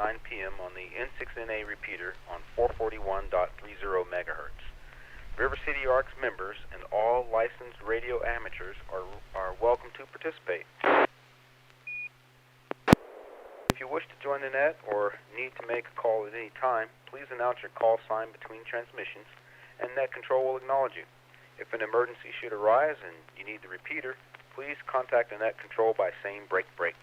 9 p.m. on the N6NA repeater on 441.30 megahertz. River City Arcs members and all licensed radio amateurs are welcome to participate. If you wish to join the net or need to make a call at any time, please announce your call sign between transmissions, and net control will acknowledge you. If an emergency should arise and you need the repeater, please contact the net control by saying break break.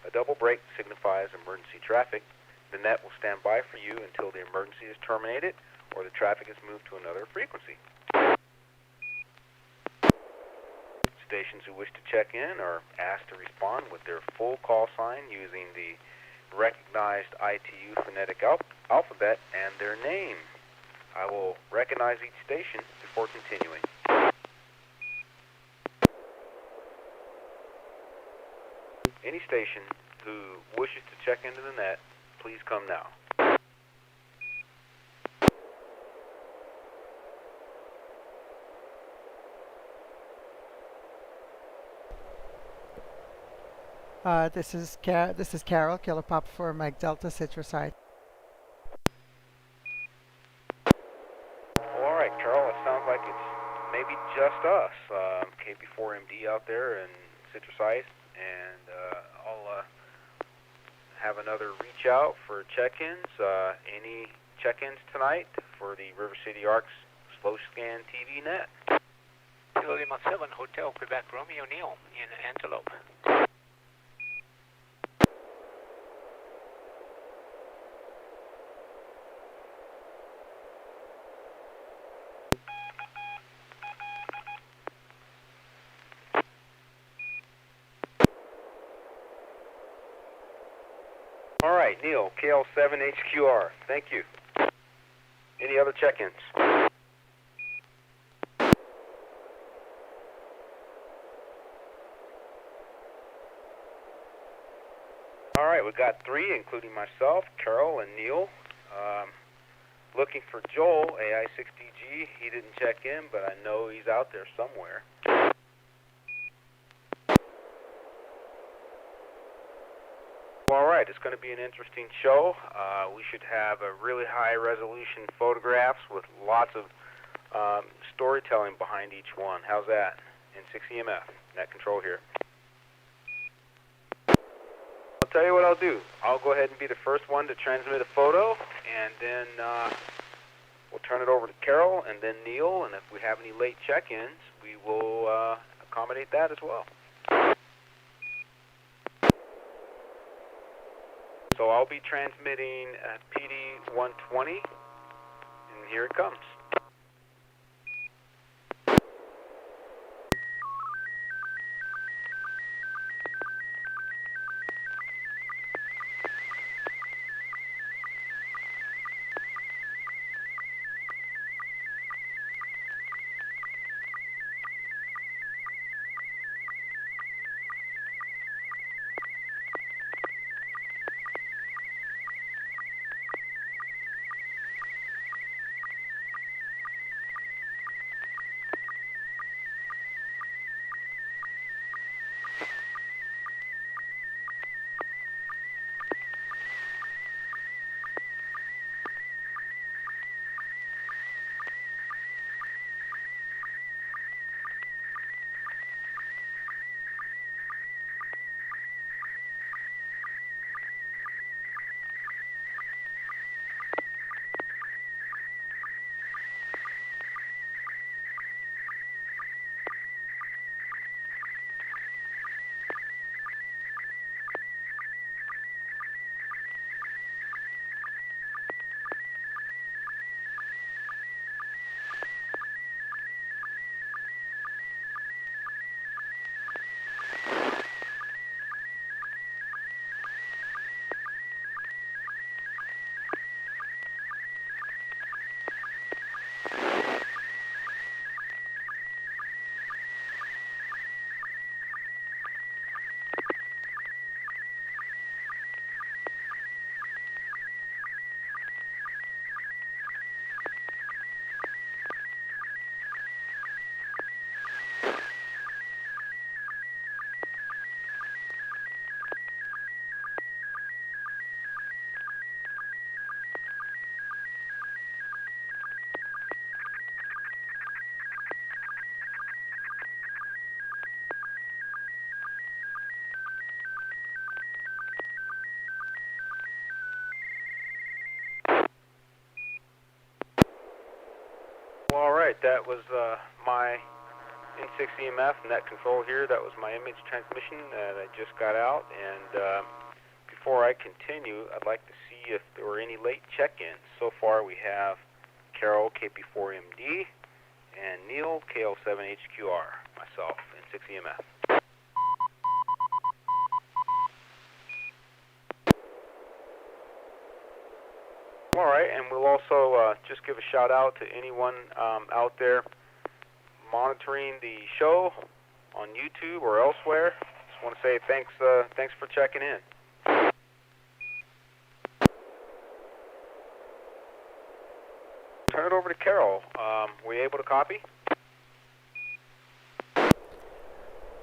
A double break signifies emergency traffic. The net will stand by for you until the emergency is terminated or the traffic is moved to another frequency. Stations who wish to check in are asked to respond with their full call sign using the recognized ITU phonetic alphabet and their name. I will recognize each station before continuing. Any station who wishes to check into the net, please come now. This is Carol, Kilo Papa for Mike Delta Citruside. All right, Carol, it sounds like it's maybe just us, KB4MD out there in Citruside, and I'll have another reach out for check-ins. Any check-ins tonight for the River City Arcs Slow Scan TV Net? Kilo Lima 7 Hotel Quebec Romeo Neil in Antelope. All right, Neil, KL7HQR. Thank you. Any other check-ins? All right, we got 3, including myself, Carol, and Neil. Looking for Joel, AI6DG. He didn't check in, but I know he's out there somewhere. All right, it's going to be an interesting show. We should have a really high-resolution photographs with lots of storytelling behind each one. How's that? N6EMF, net control here. I'll tell you what I'll do. I'll go ahead and be the first one to transmit a photo, and then we'll turn it over to Carol and then Neil, and if we have any late check-ins, we will accommodate that as well. So I'll be transmitting PD 120, and here it comes. right, that was my N6NA Net control here. That was my image transmission that I just got out. And before I continue, I'd like to see if there were any late check-ins. So far we have Carol, KP4MD, and Neil, KL7HQR, myself, N6NA. All right, and we'll also just give a shout out to anyone out there monitoring the show on YouTube or elsewhere. Just want to say thanks for checking in. Turn it over to Carol. Were you able to copy?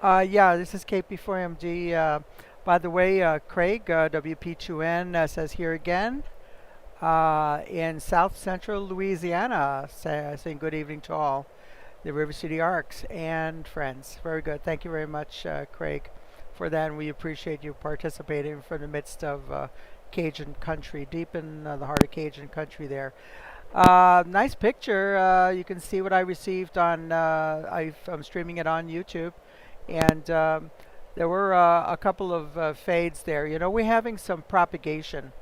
Yeah, this is KP4MD. By the way, Craig, WP2N says here again. In South Central Louisiana, saying good evening to all the River City Arcs and friends. Very good. Thank you very much, Craig, for that, and we appreciate you participating from the midst of Cajun country, deep in the heart of Cajun country there. Nice picture. You can see what I received on, I'm streaming it on YouTube, and there were a couple of fades there. You know, we're having some propagation,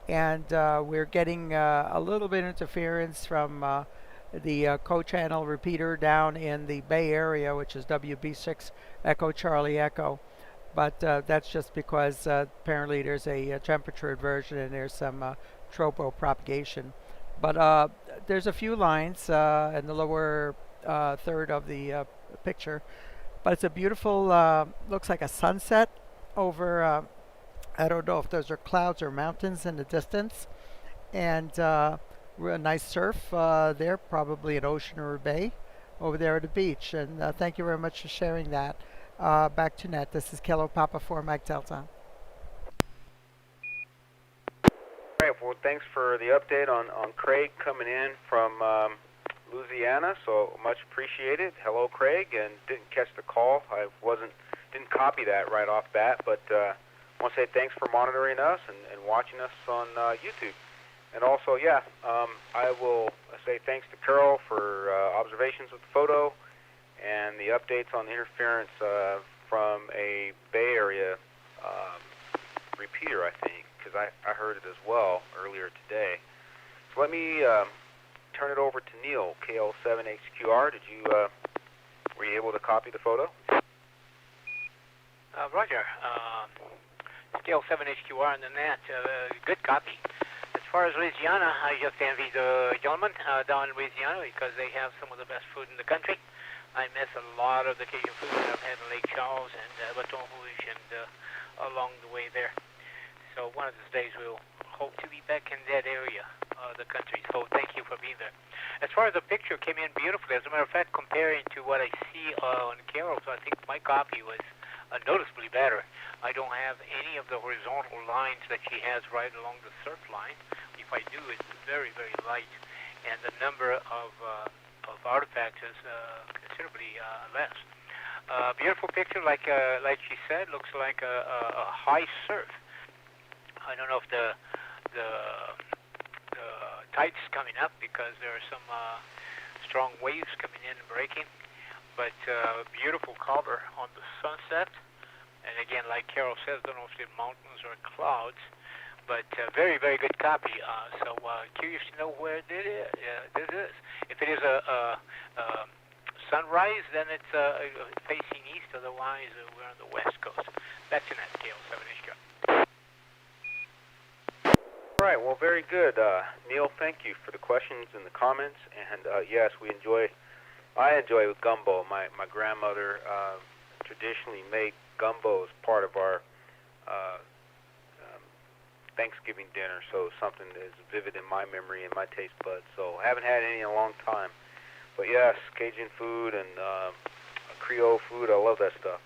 and we're getting a little bit of interference from the co-channel repeater down in the Bay Area, which is WB6 Echo Charlie Echo. But that's just because apparently there's a temperature inversion and there's some tropo propagation. But there's a few lines in the lower third of the picture. But it's a beautiful, looks like a sunset over, I don't know if those are clouds or mountains in the distance. And a nice surf there, probably an ocean or a bay over there at the beach. And thank you very much for sharing that. Back to net. This is Kilo Papa 4 Mike Delta. All right, well, thanks for the update on Craig coming in from Louisiana, so much appreciated. Hello, Craig, and didn't catch the call. I didn't copy that right off bat, but I want to say thanks for monitoring us and watching us on YouTube. And also, yeah, I will say thanks to Carol for observations of the photo and the updates on the interference from a Bay Area repeater, I think, because I heard it as well earlier today. So let me turn it over to Neil, KL7HQR. Were you able to copy the photo? Roger. KL7HQR on the net. Good copy. As far as Louisiana, I just envy the gentlemen down in Louisiana because they have some of the best food in the country. I miss a lot of the Cajun food that I've had in Lake Charles and Baton Rouge and along the way there. So one of these days we'll hope to be back in that area of the country. So thank you for being there. As far as the picture came in beautifully, as a matter of fact, comparing to what I see on Carol's, I think my copy was noticeably better. I don't have any of the horizontal lines that she has right along the surf line. If I do, it's very, very light, and the number of artifacts is considerably less. Beautiful picture, like she said, looks like a high surf. I don't know if the tide's coming up because there are some strong waves coming in and breaking. But beautiful color on the sunset. And again, like Carol says, don't know if they're mountains or clouds, but very, very good copy. So curious to know where this is. If it is a sunrise, then it's facing east. Otherwise, we're on the west coast. That's in that KL7HQ. All right, well, very good. Neil, thank you for the questions and the comments. And yes, I enjoy gumbo. My grandmother traditionally made gumbo as part of our Thanksgiving dinner, so something that is vivid in my memory and my taste buds. So I haven't had any in a long time. But yes, Cajun food and Creole food, I love that stuff.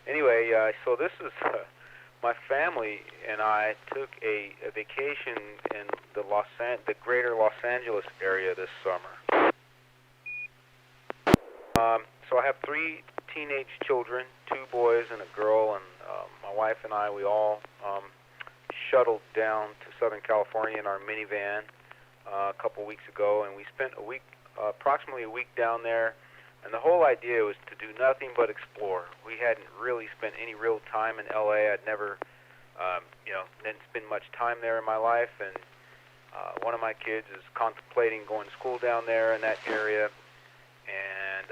Anyway, so this is my family and I took a vacation in the greater Los Angeles area this summer. So I have 3 teenage children, 2 boys and a girl, and my wife and I, we all shuttled down to Southern California in our minivan a couple weeks ago, and we spent a week approximately a week down there, and the whole idea was to do nothing but explore. We hadn't really spent any real time in LA. I'd never, didn't spend much time there in my life, and one of my kids is contemplating going to school down there in that area, and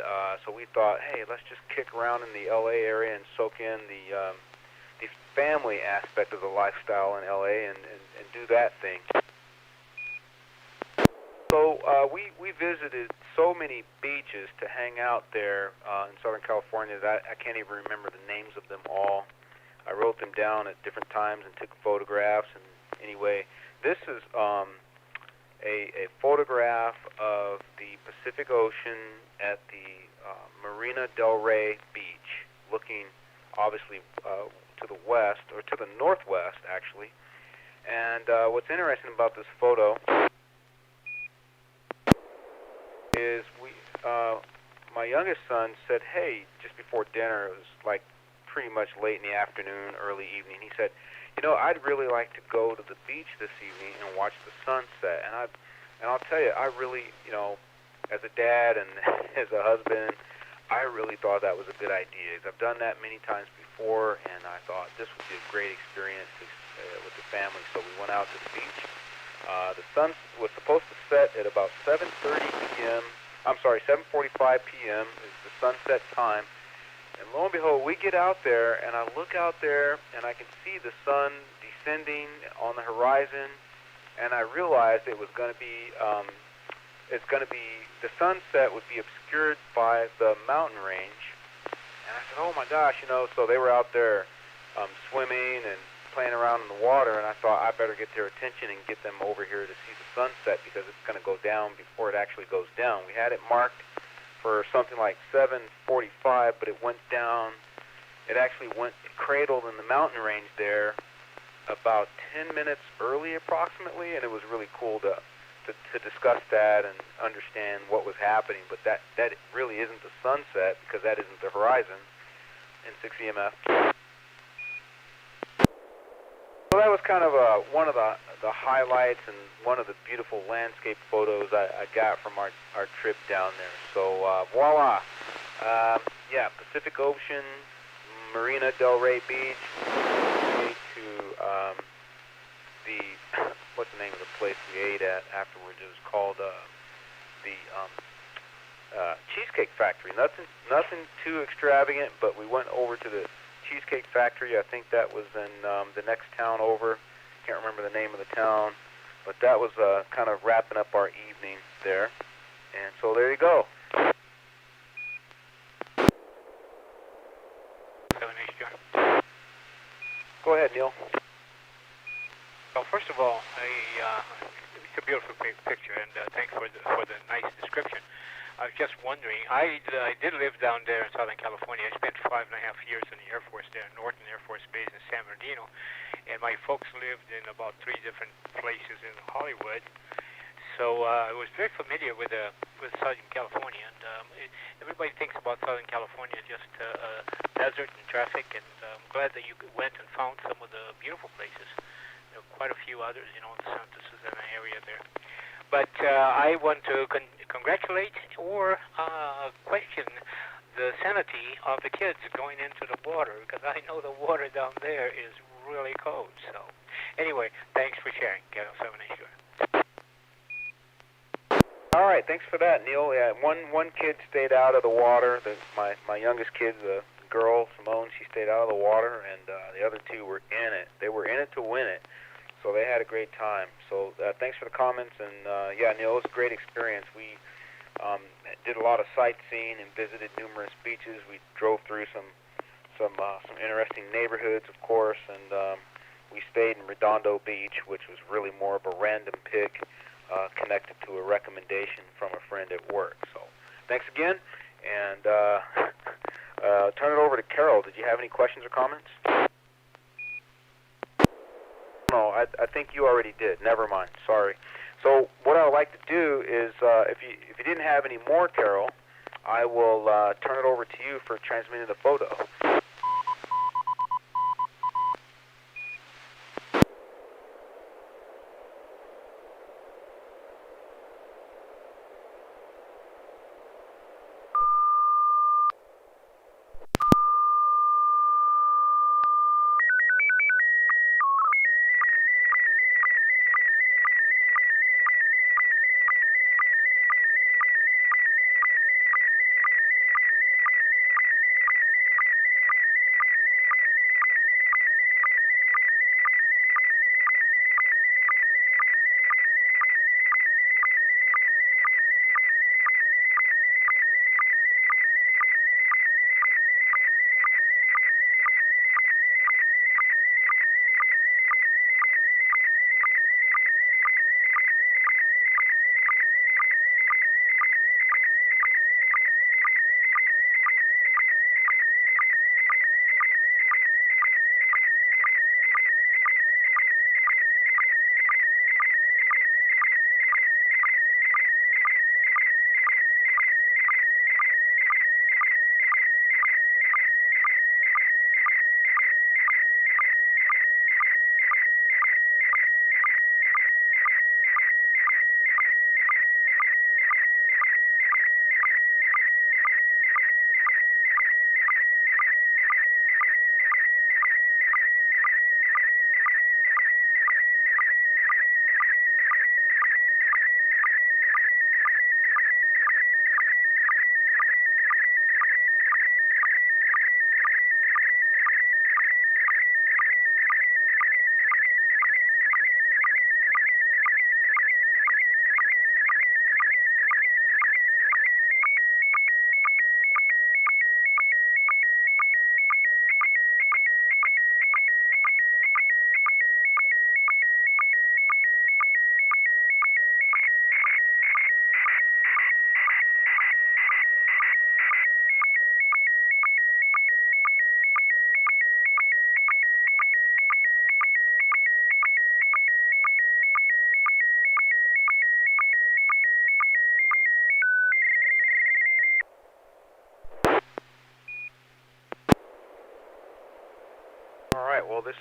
so we thought, hey, let's just kick around in the LA area and soak in the family aspect of the lifestyle in LA and do that thing. So we visited so many beaches to hang out there in Southern California that I can't even remember the names of them all. I wrote them down at different times and took photographs. And anyway, this is a photograph of the Pacific Ocean at the Marina Del Rey beach, looking obviously to the west, or to the northwest actually. And what's interesting about this photo is my youngest son said, hey, just before dinner, it was like pretty much late in the afternoon, early evening, he said, I'd really like to go to the beach this evening and watch the sunset. And I'll tell you, I really, as a dad and as a husband, I really thought that was a good idea. I've done that many times before, and I thought this would be a great experience with the family. So we went out to the beach. The sun was supposed to set at about 7:30 p.m. I'm sorry, 7:45 p.m. is the sunset time. And lo and behold, we get out there, and I look out there, and I can see the sun descending on the horizon, and I realized it was going to be, the sunset would be obscured by the mountain range. And I said, oh my gosh, so they were out there swimming and playing around in the water, and I thought I better get their attention and get them over here to see the sunset because it's going to go down before it actually goes down. We had it marked for something like 7:45, but it went down. It actually cradled in the mountain range there about 10 minutes early approximately, and it was really cool to discuss that and understand what was happening. But that really isn't the sunset because that isn't the horizon in 6 EMF. So that was kind of one of the highlights and one of the beautiful landscape photos I got from our trip down there. So voila, Pacific Ocean, Marina Del Rey Beach, to what's the name of the place we ate at afterwards? It was called the Cheesecake Factory. Nothing too extravagant, but we went over to the Cheesecake Factory. I think that was in the next town over. Can't remember the name of the town, but that was kind of wrapping up our evening there. And so there you go. Go ahead, Neil. Well, first of all, it's a beautiful picture, and thanks for the nice description. I was just wondering, I did live down there in Southern California. I spent 5.5 years in the Air Force there, Norton Air Force Base in San Bernardino, and my folks lived in about 3 different places in Hollywood. So I was very familiar with Southern California, and everybody thinks about Southern California just desert and traffic, and I'm glad that you went and found some of the beautiful places. There are quite a few others, the Santa Susana area there. But I want to congratulate or question the sanity of the kids going into the water, because I know the water down there is really cold. So anyway, thanks for sharing, N6NA Sure. All right, thanks for that, Neil. Yeah, one kid stayed out of the water. My youngest kid, the girl, Simone, she stayed out of the water, and the other 2 were in it. They were in it to win it. So they had a great time. So thanks for the comments, and Neil, it was a great experience. We did a lot of sightseeing and visited numerous beaches. We drove through some interesting neighborhoods, of course, and we stayed in Redondo Beach, which was really more of a random pick connected to a recommendation from a friend at work. So thanks again, and turn it over to Carol. Did you have any questions or comments? No, I think you already did. Never mind. Sorry. So what I would like to do is, if you didn't have any more, Carol, I will turn it over to you for transmitting the photo.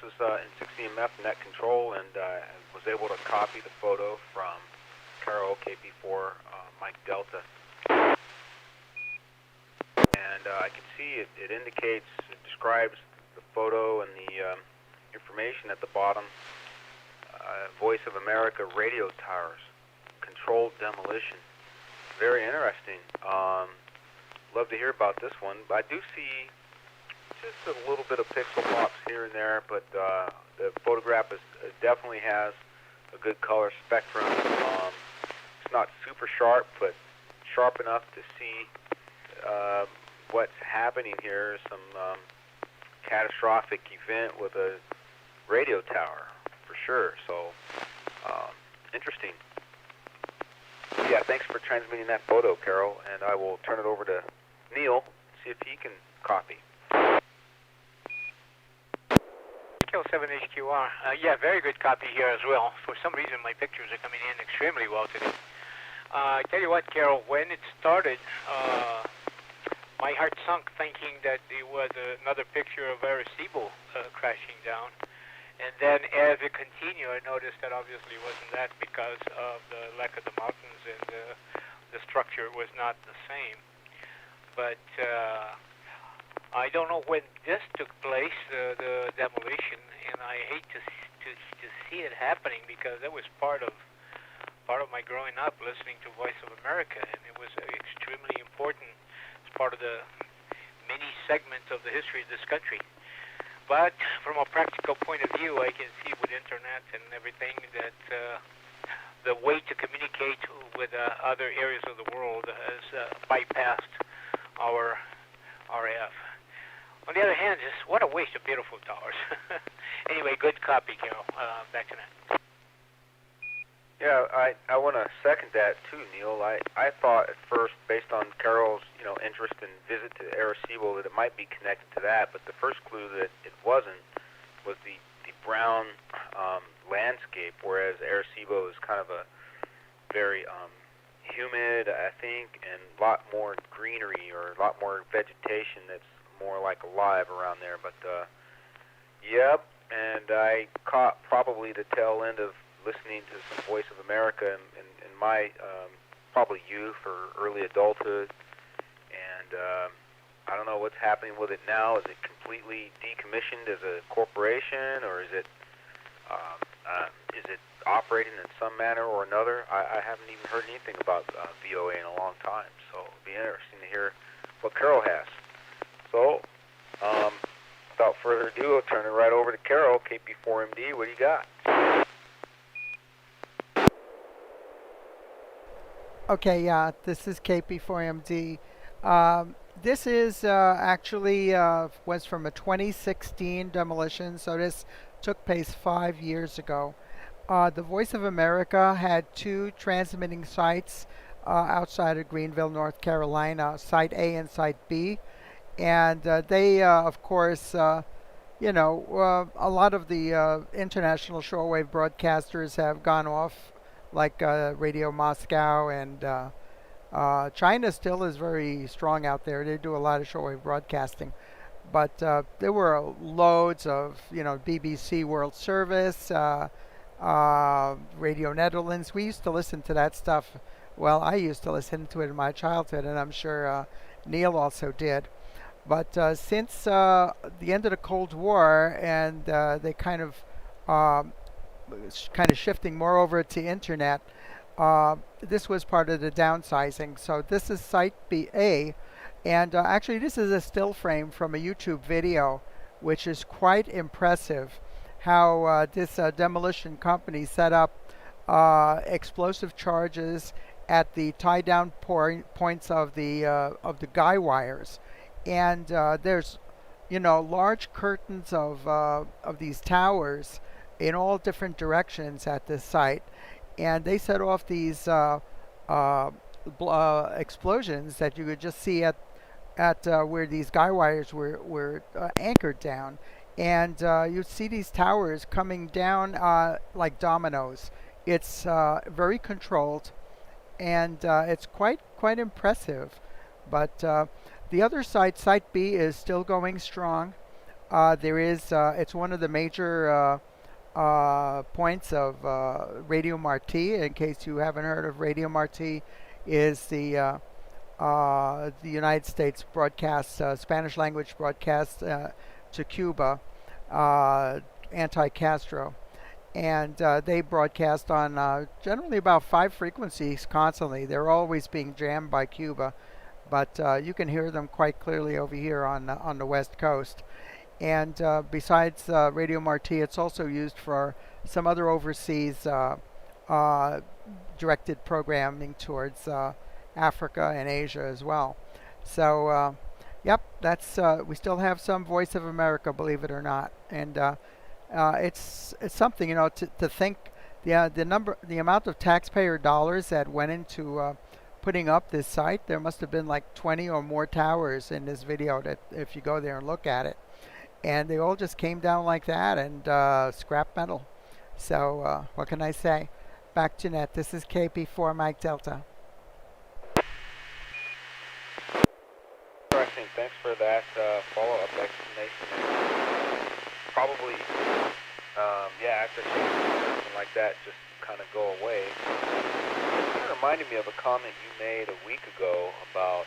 is N6NA Net Control, and I was able to copy the photo from Carol KP4 Mike Delta. And I can see it indicates, it describes the photo and the information at the bottom. Voice of America radio towers, controlled demolition. Very interesting. Love to hear about this one. I do see just a little bit of pixel pops here and there, but the photograph definitely has a good color spectrum. It's not super sharp, but sharp enough to see what's happening here. Some catastrophic event with a radio tower, for sure. So, interesting. Yeah, thanks for transmitting that photo, Carol, and I will turn it over to Neil, see if he can copy. Kill 7HQR. Yeah, very good copy here as well. For some reason, my pictures are coming in extremely well today. I tell you what, Carol, when it started, my heart sunk thinking that it was another picture of Arecibo crashing down. And then as it continued, I noticed that obviously it wasn't that because of the lack of the mountains and the structure was not the same. But I don't know when this took place, the demolition, and I hate to see it happening because that was part of my growing up listening to Voice of America, and it was extremely important. It's part of the many segments of the history of this country. But from a practical point of view, I can see with internet and everything that the way to communicate with other areas of the world has bypassed our RF. On the other hand, just what a waste of beautiful towers. Anyway, good copy, Carol. Back to that. Yeah, I want to second that too, Neil. I thought at first, based on Carol's interest in visit to Arecibo, that it might be connected to that, but the first clue that it wasn't was the brown landscape, whereas Arecibo is kind of a very humid, I think, and a lot more greenery or a lot more vegetation that's more like alive around there. But yep, and I caught probably the tail end of listening to some Voice of America in my probably youth or early adulthood, and I don't know what's happening with it now. Is it completely decommissioned as a corporation, or is it operating in some manner or another? I haven't even heard anything about VOA in a long time, so it'll be interesting to hear what Carol has. So, without further ado, I'll turn it right over to Carol, KP4MD. What do you got? Okay, yeah, this is KP4MD. This is actually was from a 2016 demolition, so this took place 5 years ago. The Voice of America had two transmitting sites outside of Greenville, North Carolina, Site A and Site B. And they, of course, a lot of the international shortwave broadcasters have gone off, like Radio Moscow, and China still is very strong out there. They do a lot of shortwave broadcasting. But there were loads of, BBC World Service, Radio Netherlands. We used to listen to that stuff. Well, I used to listen to it in my childhood, and I'm sure Neil also did. But since the end of the Cold War, and they kind of shifting more over to internet, this was part of the downsizing. So this is Site BA, and actually this is a still frame from a YouTube video, which is quite impressive. How this demolition company set up explosive charges at the tie-down points of the guy wires, and there's large curtains of these towers in all different directions at this site, and they set off these explosions that you could just see at where these guy wires were anchored down, and you'd see these towers coming down like dominoes. It's very controlled, and it's quite impressive. But the other site, Site B, is still going strong. There is. It's one of the major points of Radio Marti. In case you haven't heard of Radio Marti, is the United States broadcast, Spanish language broadcast to Cuba, anti-Castro. And they broadcast on generally about 5 frequencies constantly. They're always being jammed by Cuba, but you can hear them quite clearly over here on the West Coast. And besides Radio Marti, it's also used for some other overseas directed programming towards Africa and Asia as well. So, yep, that's we still have some Voice of America, believe it or not, and it's something, to think the amount of taxpayer dollars that went into putting up this site. There must have been like 20 or more towers in this video that if you go there and look at it, and they all just came down like that, and scrap metal. So what can I say? Back to net. This is KP4 Mike Delta. Interesting. Thanks for that follow-up explanation. Probably, after something like that just kind of go away. It reminded me of a comment you made a week ago about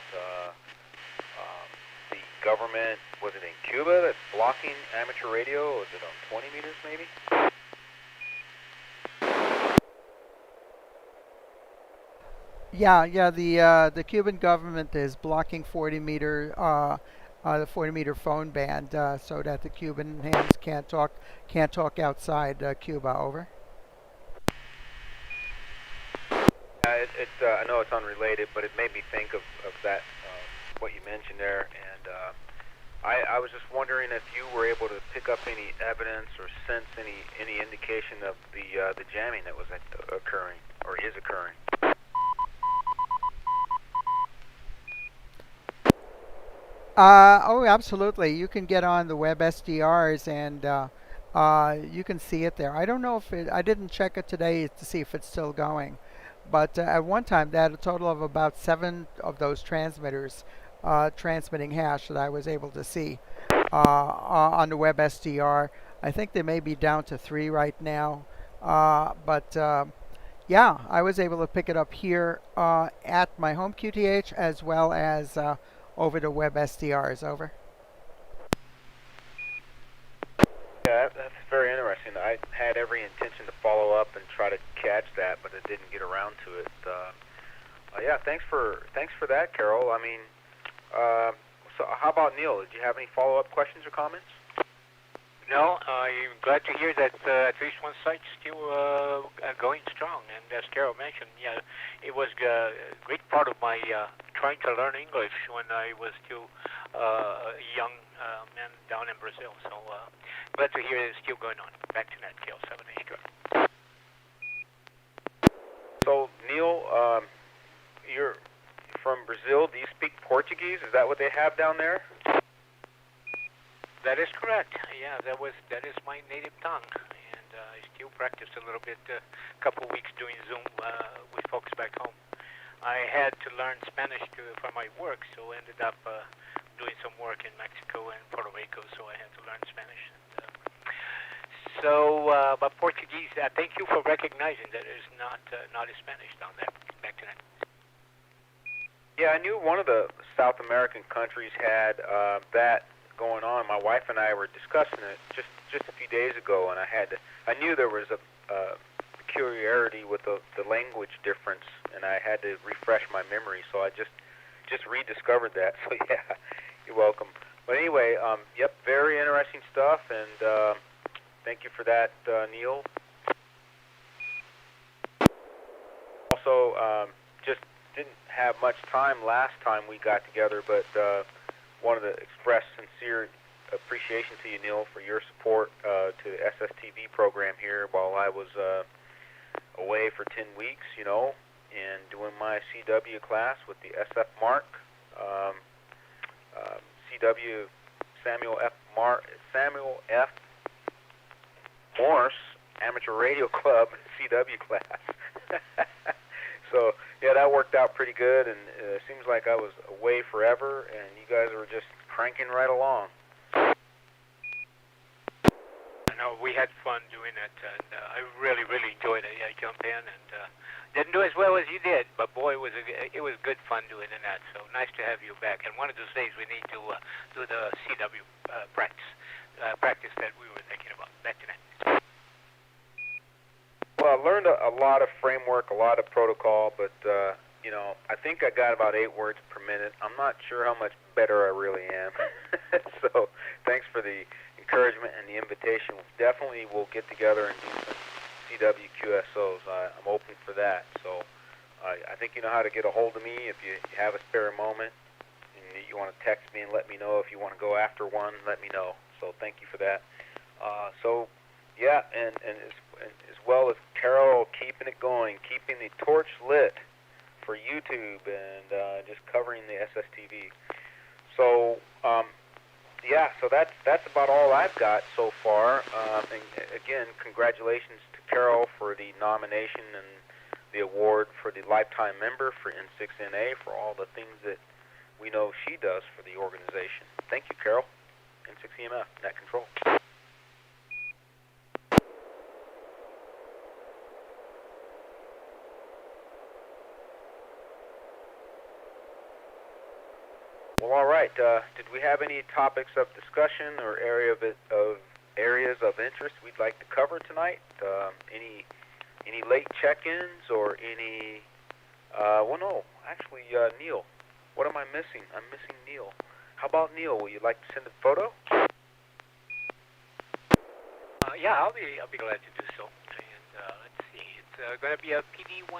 the government. Was it in Cuba that's blocking amateur radio? Was it on 20 meters maybe? Yeah. The Cuban government is blocking 40-meter the 40-meter phone band so that the Cuban hands can't talk outside Cuba. Over. I know it's unrelated, but it made me think of that what you mentioned there, and I was just wondering if you were able to pick up any evidence or sense any indication of the jamming that was occurring or is occurring. Oh, absolutely. You can get on the web SDRs and you can see it there. I don't know if I didn't check it today to see if it's still going, but at one time they had a total of about 7 of those transmitters transmitting hash that I was able to see on the web SDR. I think they may be down to 3 right now, but yeah, I was able to pick it up here at my home QTH as well as over the web SDRs. Over. Yeah, that's very interesting. I had every intention to follow up and try to catch that, but I didn't get around to it. Yeah, thanks for that, Carol. I mean, so how about Neil? Did you have any follow-up questions or comments? No, I'm glad to hear that at least one site's still going strong. And as Carol mentioned, yeah, it was a great part of my trying to learn English when I was still a young man down in Brazil. So glad to hear it's still going on. Back to that, Carol, 7H. So, Neil, you're from Brazil. Do you speak Portuguese? Is that what they have down there? That is correct. Yeah, that is my native tongue, and I still practice a little bit. A couple of weeks doing Zoom with folks back home. I had to learn Spanish for my work, so I ended up doing some work in Mexico and Puerto Rico, so I had to learn Spanish. And, but Portuguese. Thank you for recognizing that it is not as Spanish down there. Back to that. Yeah, I knew one of the South American countries had that going on. My wife and I were discussing it just a few days ago, and I knew there was a peculiarity with the language difference, and I had to refresh my memory, so I just rediscovered that. So yeah, you're welcome. But anyway, yep, very interesting stuff, and thank you for that, Neil. Also, just didn't have much time last time we got together, but wanted to express sincere appreciation to you, Neil, for your support to the SSTV program here while I was away for 10 weeks, and doing my CW class with the SF Mark, CW Samuel F. Morse Amateur Radio Club CW class. So, yeah, that worked out pretty good, and it seems like I was away forever, and you guys were just cranking right along. We had fun doing it, and I really, really enjoyed it. I jumped in and didn't do as well as you did, but boy, it was good fun doing the net. So nice to have you back. And one of those days we need to do the CW practice that we were thinking about. Back to that. Well, I learned a lot of framework, a lot of protocol, but I think I got about 8 words per minute. I'm not sure how much better I really am. So thanks for the encouragement and the invitation. Definitely we'll get together and do some CW QSOs. I'm open for that. So I think you know how to get a hold of me if you have a spare moment and you want to text me and let me know. If you want to go after one, let me know. So thank you for that. Yeah, and as well as Carol keeping it going, keeping the torch lit for YouTube and just covering the SSTV. So so that's about all I've got so far. And again, congratulations to Carol for the nomination and the award for the lifetime member for N6NA for all the things that we know she does for the organization. Thank you, Carol. N6EMF, Net Control. Well, all right. Did we have any topics of discussion or areas of interest we'd like to cover tonight? Any late check-ins or any? Well, no. Actually, Neil. What am I missing? I'm missing Neil. How about Neil? Will you like to send a photo? Yeah, I'll be glad to do so. And let's see, it's going to be a PD-120.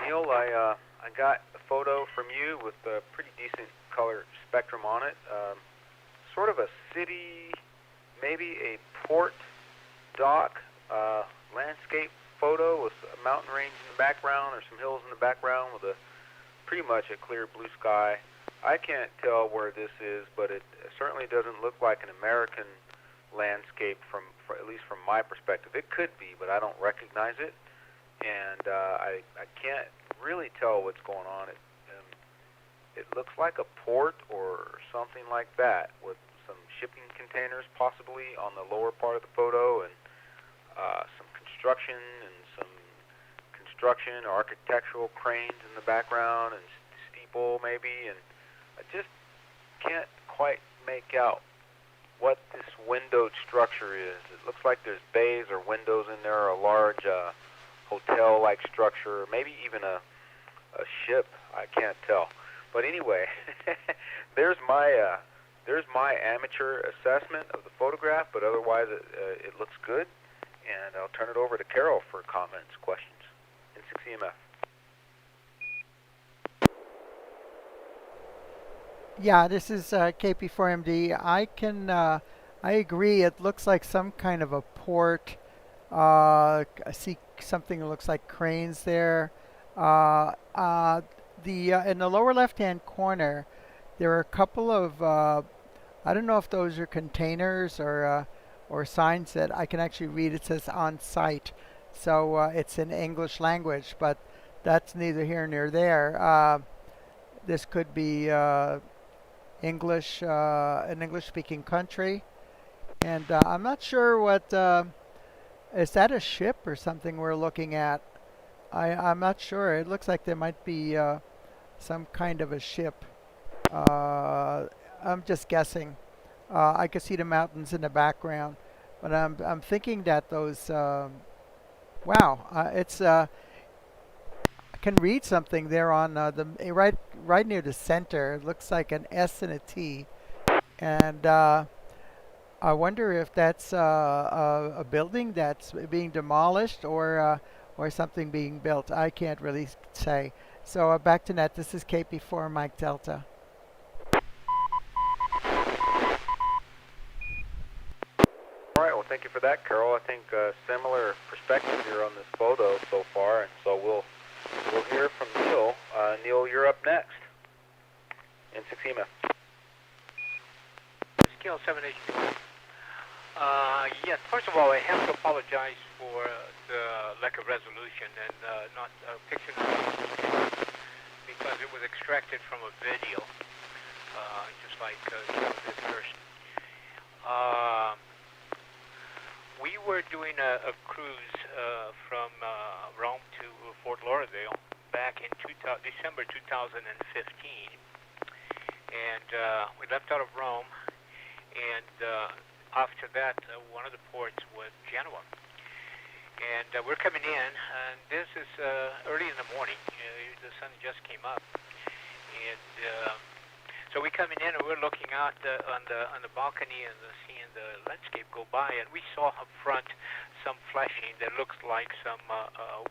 Neil, I got a photo from you with a pretty decent color spectrum on it. Sort of a city, maybe a port dock landscape photo with a mountain range in the background or some hills in the background with a pretty much a clear blue sky. I can't tell where this is, but it certainly doesn't look like an American landscape at least from my perspective. It could be, but I don't recognize it, and I can't really tell what's going on. It looks like a port or something like that with some shipping containers possibly on the lower part of the photo, and some construction or architectural cranes in the background and steeple maybe, and I just can't quite make out what this windowed structure is. It looks like there's bays or windows in there, a large hotel-like structure, maybe even a ship. I can't tell. But anyway, there's my amateur assessment of the photograph, but otherwise it looks good. And I'll turn it over to Carol for comments, questions. N6EMF. Yeah, this is KP4MD. I agree. It looks like some kind of a port. I see something that looks like cranes there. In the lower left-hand corner, there are a couple of I don't know if those are containers or signs that I can actually read. It says on site, so it's in English language, but that's neither here nor there. This could be English, an English-speaking country, and I'm not sure what is that a ship or something we're looking at. I'm not sure. It looks like there might be some kind of a ship. I'm just guessing. I can see the mountains in the background, but I'm thinking that those. Wow, it's. I can read something there on right near the center. It looks like an S and a T, and I wonder if that's a building that's being demolished or something being built. I can't really say. So back to net. This is KP4 Mike Delta. All right, well, thank you for that, Carol. I think similar perspective here on this photo so far, and so we'll hear from Neil. Neil, you're up next. N6EMF. Scale 7H. Yes, first of all, I have to apologize for the lack of resolution and not picture because it was extracted from a video, just like this first. We were doing a cruise from Rome to Fort Lauderdale back in December 2015, and we left out of Rome, and after that, one of the ports was Genoa. And we're coming in, and this is early in the morning. The sun just came up, and so we're coming in, and we're looking out on the balcony and seeing the landscape go by, and we saw up front some flashing that looks like some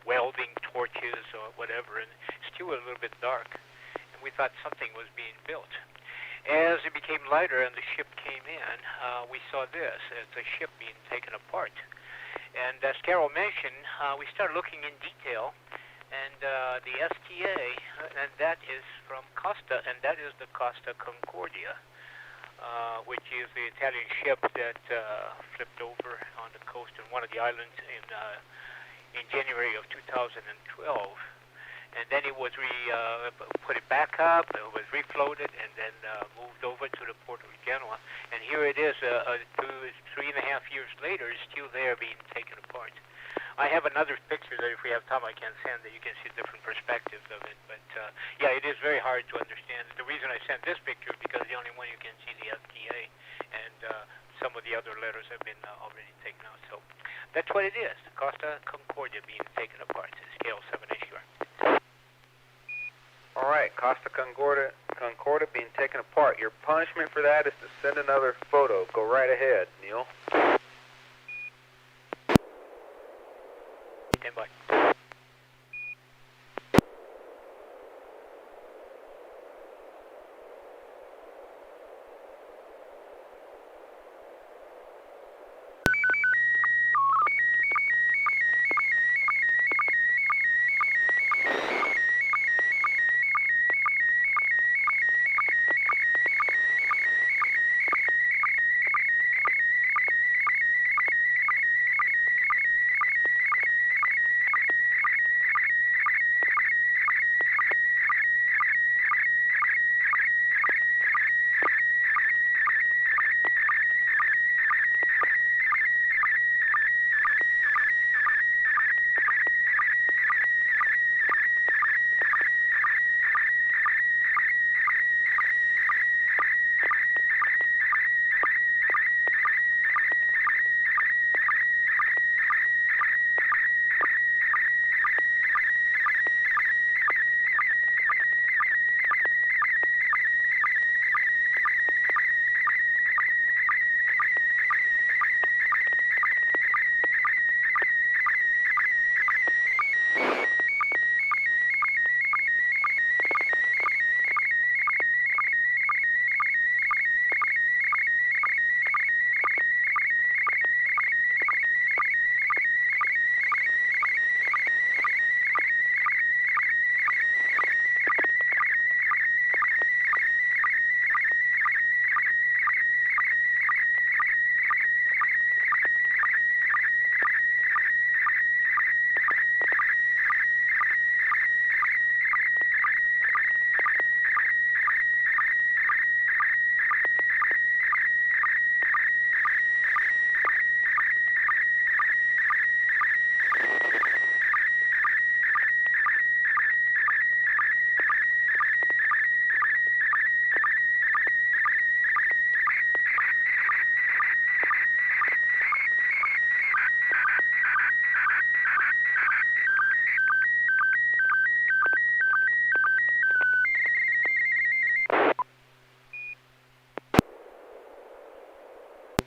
welding torches or whatever, and still a little bit dark. And we thought something was being built. As it became lighter and the ship came in, we saw this. It's a ship being taken apart. And as Carol mentioned, we started looking in detail, and the STA, and that is from Costa, and that is the Costa Concordia, which is the Italian ship that flipped over on the coast in one of the islands in January of 2012. And then it was put it back up, it was refloated, and then moved over to the port of Genoa. And here it is, 3.5 years later, it's still there being taken apart. I have another picture that if we have time I can send that you can see different perspectives of it. But yeah, it is very hard to understand. The reason I sent this picture is because the only one you can see the FTA, and some of the other letters have been already taken out. So that's what it is, the Costa Concordia being taken apart, scale 7H. All right, Costa Concordia being taken apart. Your punishment for that is to send another photo. Go right ahead, Neil. Stand by.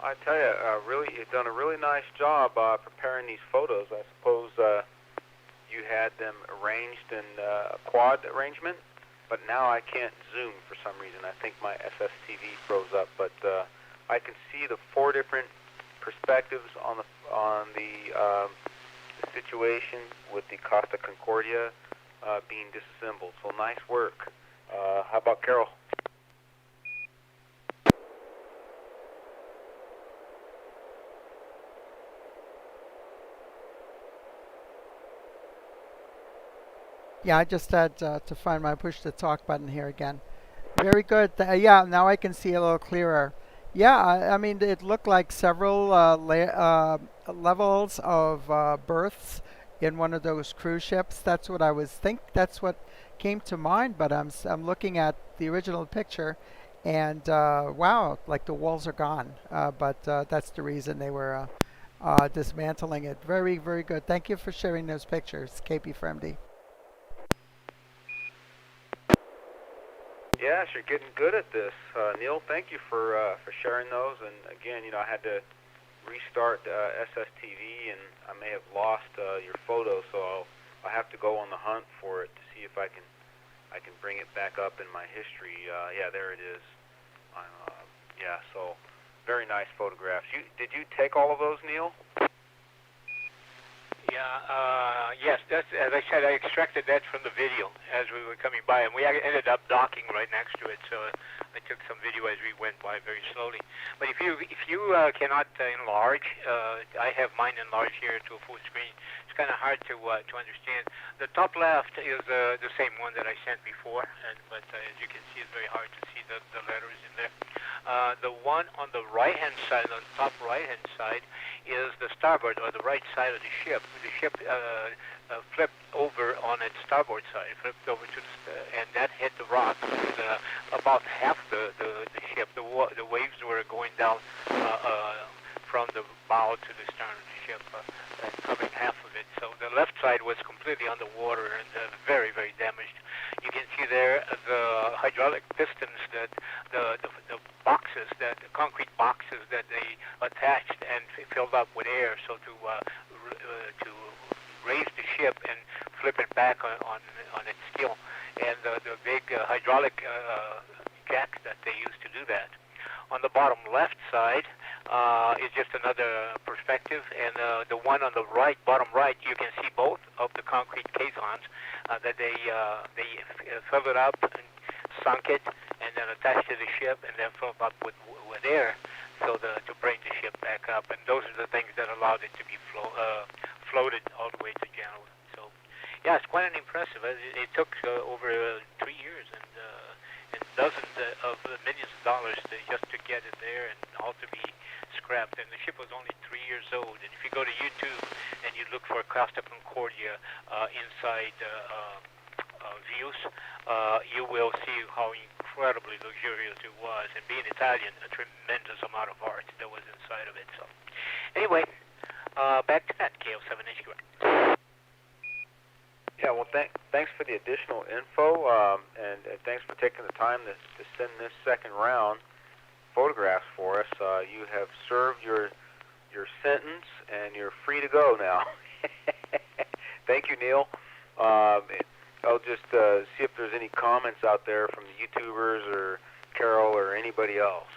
I tell you, really, you've done a really nice job preparing these photos. I suppose you had them arranged in a quad arrangement, but now I can't zoom for some reason. I think my SSTV froze up, but I can see the 4 different perspectives on the situation with the Costa Concordia being disassembled. So nice work. How about Carol? Yeah, I just had to find my push to talk button here again. Very good. Yeah, now I can see a little clearer. Yeah, I mean, it looked like several levels of berths in one of those cruise ships. That's what I was That's what came to mind. But I'm looking at the original picture, and wow, like the walls are gone. But that's the reason they were dismantling it. Very, very good. Thank you for sharing those pictures, KP Fremdy. Yes, you're getting good at this, Neil. Thank you for sharing those. And again, I had to restart SSTV, and I may have lost your photo, so I'll have to go on the hunt for it to see if I can bring it back up in my history. Yeah, there it is. Yeah, so very nice photographs. Did you take all of those, Neil? Yeah, yes, that's, as I said, I extracted that from the video as we were coming by, and we ended up docking right next to it, so I took some video as we went by very slowly. But if you cannot enlarge, I have mine enlarged here to a full screen. It's kind of hard to understand. The top left is the same one that I sent before, but as you can see, it's very hard to see the letters in there. The one on the right-hand side, on the top right-hand side, is the starboard or the right side of the ship. The ship flipped over on its starboard side, flipped over to and that hit the rock. It was about half the ship. The waves were going down from the bow to the stern of the ship, and covering half of it. So the left side was completely underwater and very, very damaged. You can see there the hydraulic pistons that the boxes, the concrete boxes that they attached and filled up with air, so to raise the ship and flip it back on its keel, and the big hydraulic jack that they used to do that. On the bottom left side is just another perspective, and the one on the right, bottom right, you can see both of the concrete caissons that they filled it up and sunk it, and then attached to the ship, and then filled up with air, so to bring the ship back up. And those are the things that allowed it to be floated all the way to Genoa. So, yeah, it's quite an impressive. It took over 3 years and dozens of millions of dollars just to get it there and all to be scrapped. And the ship was only 3 years old. And if you go to YouTube and you look for Costa Concordia inside views, you will see how incredibly luxurious it was. And being Italian, a tremendous amount of art that was inside of it. So, anyway, back to that KO7HQ. Yeah, well, thanks for the additional info, and thanks for taking the time to send this second round photographs for us. You have served your sentence, and you're free to go now. Thank you, Neil. I'll just see if there's any comments out there from the YouTubers or Carol or anybody else.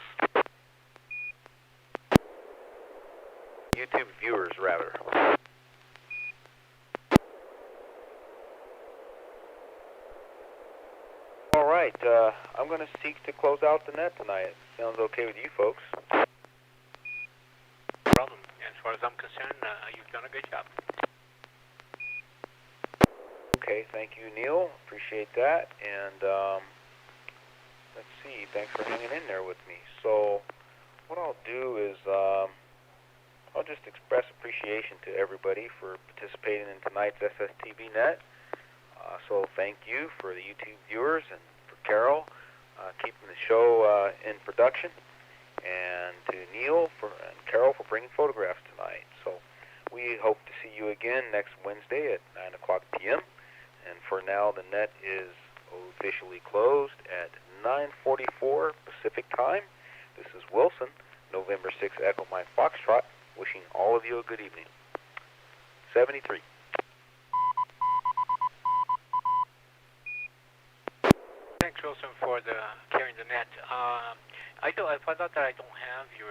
YouTube viewers, rather. All right, I'm going to seek to close out the net tonight. Sounds okay with you folks? No problem. As far as I'm concerned, you've done a good job. Okay, thank you, Neil. Appreciate that. And let's see, thanks for hanging in there with me. So what I'll do is I'll just express appreciation to everybody for participating in tonight's SSTV Net. So thank you for the YouTube viewers and for Carol keeping the show in production, and to Neil and Carol for bringing photographs tonight. So we hope to see you again next Wednesday at 9 o'clock p.m. And for now, the net is officially closed at 9:44 Pacific time. This is Wilson November 6 Echo Mike Foxtrot, wishing all of you a good evening. 73. Thanks, Wilson, for the carrying the net. I found out that I don't have your